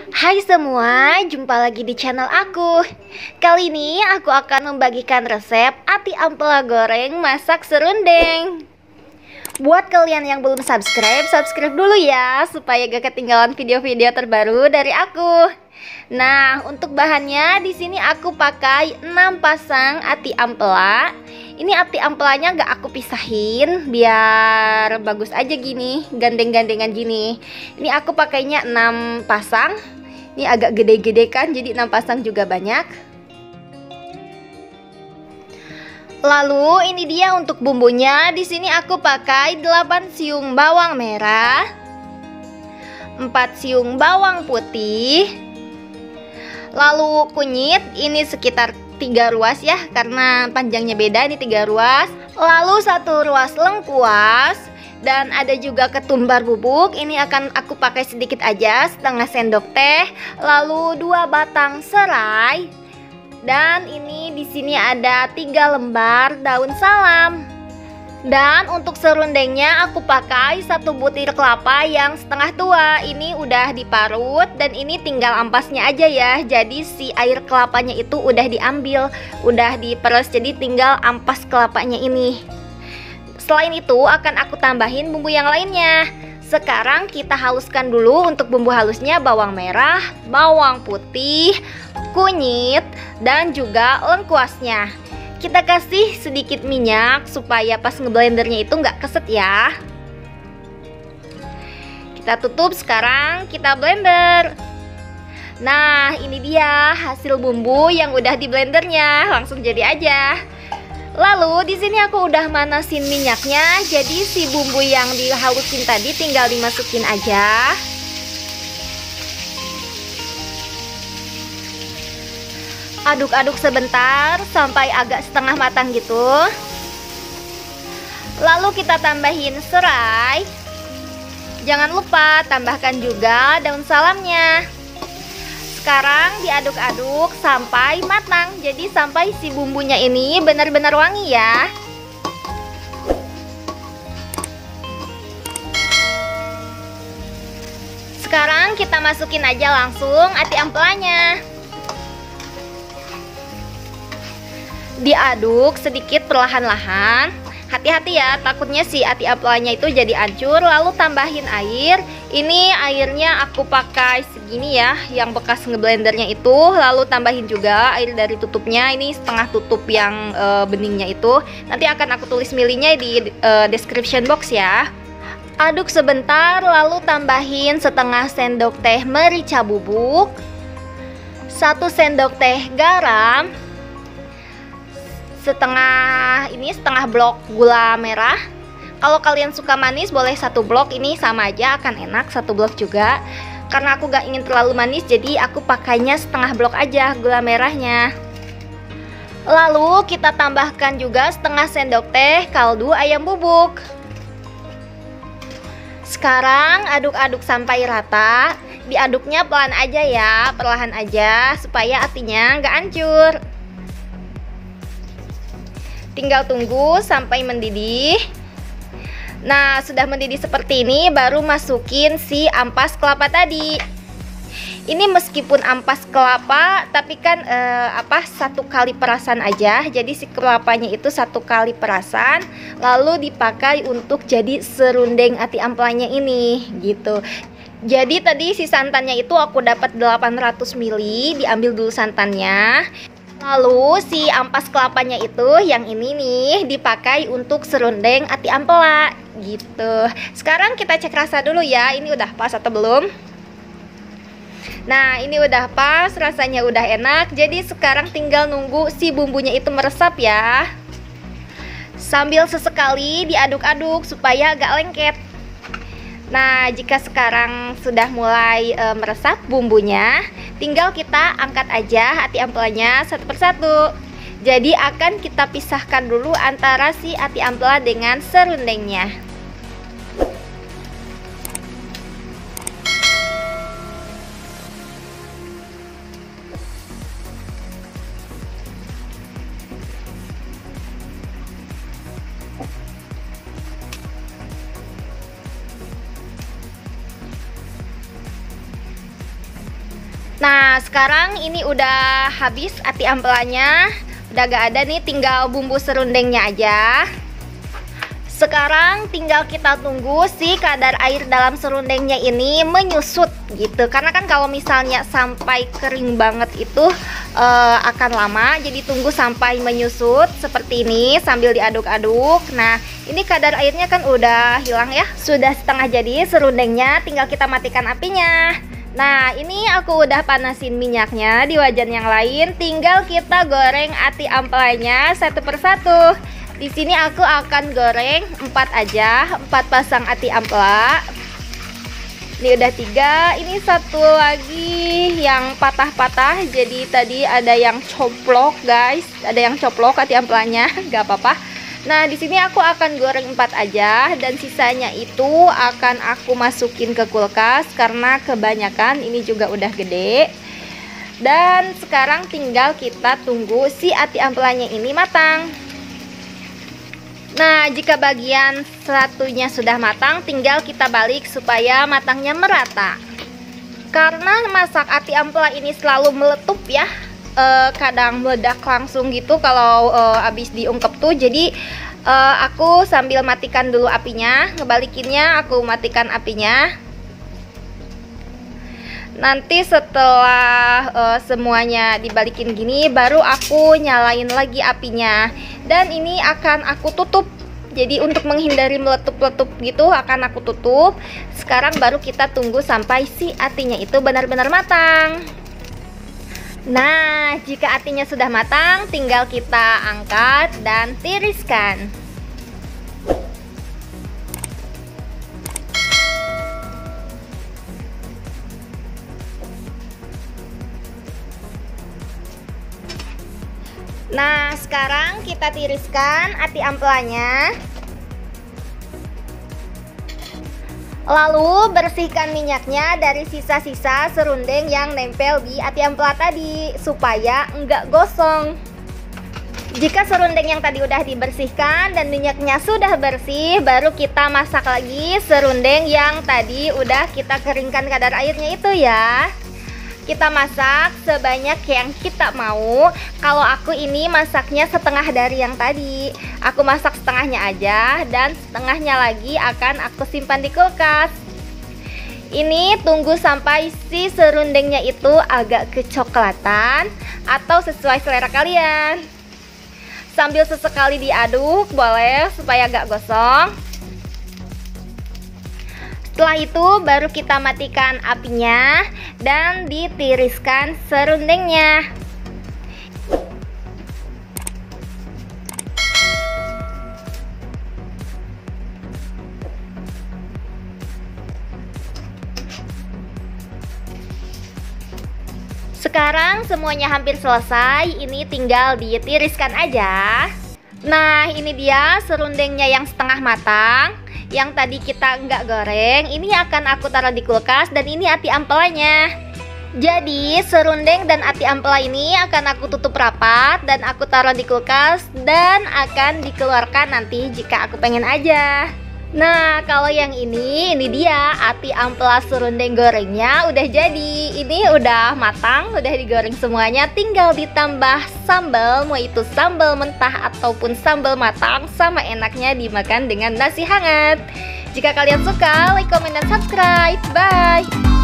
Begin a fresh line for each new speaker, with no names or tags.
Hai semua, jumpa lagi di channel aku. Kali ini aku akan membagikan resep ati ampela goreng masak serundeng. Buat kalian yang belum subscribe, subscribe dulu ya, supaya gak ketinggalan video-video terbaru dari aku. Nah, untuk bahannya di sini aku pakai 6 pasang ati ampela. Ini ati ampelanya gak aku pisahin biar bagus aja gini, gandeng-gandengan gini. Ini aku pakainya 6 pasang. Ini agak gede-gede kan, jadi 6 pasang juga banyak. Lalu ini dia untuk bumbunya. Di sini aku pakai 8 siung bawang merah, 4 siung bawang putih. Lalu kunyit ini sekitar 3 ruas ya, karena panjangnya beda, ini 3 ruas. Lalu 1 ruas lengkuas. Dan ada juga ketumbar bubuk, ini akan aku pakai sedikit aja, setengah sendok teh. Lalu 2 batang serai. Dan ini di sini ada 3 lembar daun salam. Dan untuk serundengnya aku pakai 1 butir kelapa yang setengah tua. Ini udah diparut dan ini tinggal ampasnya aja ya. Jadi si air kelapanya itu udah diambil, udah diperes, jadi tinggal ampas kelapanya ini. Selain itu akan aku tambahin bumbu yang lainnya. Sekarang kita haluskan dulu untuk bumbu halusnya: bawang merah, bawang putih, kunyit, dan juga lengkuasnya. Kita kasih sedikit minyak supaya pas ngeblendernya itu nggak keset ya. Kita tutup, sekarang kita blender. Nah, ini dia hasil bumbu yang udah di blendernya. Langsung jadi aja. Lalu di sini aku udah manasin minyaknya, jadi si bumbu yang dihalusin tadi tinggal dimasukin aja. Aduk-aduk sebentar sampai agak setengah matang gitu. Lalu kita tambahin serai. Jangan lupa tambahkan juga daun salamnya. Sekarang diaduk-aduk sampai matang. Jadi sampai si bumbunya ini benar-benar wangi ya. Sekarang kita masukin aja langsung ati ampelanya. Diaduk sedikit perlahan-lahan. Hati-hati ya, takutnya si ati ampelanya itu jadi hancur. Lalu tambahin air. Ini airnya aku pakai segini ya, yang bekas ngeblendernya itu. Lalu tambahin juga air dari tutupnya. Ini setengah tutup yang beningnya itu. Nanti akan aku tulis milihnya di description box ya. Aduk sebentar, lalu tambahin setengah sendok teh merica bubuk, 1 sendok teh garam, setengah blok gula merah. Kalau kalian suka manis boleh 1 blok, ini sama aja akan enak 1 blok juga. Karena aku gak ingin terlalu manis, jadi aku pakainya setengah blok aja gula merahnya. Lalu kita tambahkan juga setengah sendok teh kaldu ayam bubuk. Sekarang aduk-aduk sampai rata. Diaduknya pelan aja ya, perlahan aja supaya atinya gak hancur. Tinggal tunggu sampai mendidih. Nah, sudah mendidih seperti ini, baru masukin si ampas kelapa tadi. Ini meskipun ampas kelapa, tapi kan 1 kali perasan aja. Jadi si kelapanya itu 1 kali perasan, lalu dipakai untuk jadi serundeng ati ampelanya ini, gitu. Jadi tadi si santannya itu aku dapat 800 ml, diambil dulu santannya. Lalu si ampas kelapanya itu yang ini nih dipakai untuk serundeng ati ampela gitu. Sekarang kita cek rasa dulu ya, ini udah pas atau belum. Nah, ini udah pas, rasanya udah enak. Jadi sekarang tinggal nunggu si bumbunya itu meresap ya. Sambil sesekali diaduk-aduk supaya agak lengket. Nah, jika sekarang sudah mulai meresap bumbunya, tinggal kita angkat aja ati ampelanya satu persatu. Jadi akan kita pisahkan dulu antara si ati ampela dengan serundengnya. Nah, sekarang ini udah habis ati ampelannya. Udah gak ada nih, tinggal bumbu serundengnya aja. Sekarang tinggal kita tunggu si kadar air dalam serundengnya ini menyusut gitu. Karena kan kalau misalnya sampai kering banget itu akan lama. Jadi tunggu sampai menyusut seperti ini sambil diaduk-aduk. Nah, ini kadar airnya kan udah hilang ya. Sudah setengah jadi serundengnya, tinggal kita matikan apinya. Nah, ini aku udah panasin minyaknya di wajan yang lain. Tinggal kita goreng ati ampelanya satu persatu. Di sini aku akan goreng 4 aja, 4 pasang ati ampela. Ini udah 3, ini satu lagi yang patah-patah. Jadi tadi ada yang coplok, guys. Ada yang coplok ati ampelanya, gak apa-apa. Nah, di sini aku akan goreng 4 aja dan sisanya itu akan aku masukin ke kulkas karena kebanyakan ini juga udah gede. Dan sekarang tinggal kita tunggu si ati ampelanya ini matang. Nah, jika bagian satunya sudah matang, tinggal kita balik supaya matangnya merata. Karena masak ati ampela ini selalu meletup ya, kadang meledak langsung gitu kalau habis diungkep tuh. Jadi aku sambil matikan dulu apinya, ngebalikinnya aku matikan apinya. Nanti setelah semuanya dibalikin gini, baru aku nyalain lagi apinya. Dan ini akan aku tutup. Jadi untuk menghindari meletup-letup gitu akan aku tutup. Sekarang baru kita tunggu sampai si atinya itu benar-benar matang. Nah, jika atinya sudah matang, tinggal kita angkat dan tiriskan. Nah, sekarang kita tiriskan ati ampelanya. Lalu bersihkan minyaknya dari sisa-sisa serundeng yang nempel di ati ampela tadi supaya enggak gosong. Jika serundeng yang tadi udah dibersihkan dan minyaknya sudah bersih, baru kita masak lagi serundeng yang tadi udah kita keringkan kadar airnya itu ya. Kita masak sebanyak yang kita mau. Kalau aku ini masaknya setengah dari yang tadi. Aku masak setengahnya aja dan setengahnya lagi akan aku simpan di kulkas. Ini tunggu sampai si serundengnya itu agak kecoklatan atau sesuai selera kalian. Sambil sesekali diaduk boleh supaya agak gosong. Setelah itu baru kita matikan apinya dan ditiriskan serundengnya. Sekarang semuanya hampir selesai, ini tinggal ditiriskan aja. Nah, ini dia serundengnya yang setengah matang. Yang tadi kita nggak goreng, ini akan aku taruh di kulkas dan ini ati ampelanya. Jadi serundeng dan ati ampela ini akan aku tutup rapat dan aku taruh di kulkas dan akan dikeluarkan nanti jika aku pengen aja. Nah, kalau yang ini dia ati ampela serundeng gorengnya udah jadi. Ini udah matang, udah digoreng semuanya, tinggal ditambah sambal, mau itu sambal mentah ataupun sambal matang, sama enaknya dimakan dengan nasi hangat. Jika kalian suka, like, comment, dan subscribe. Bye!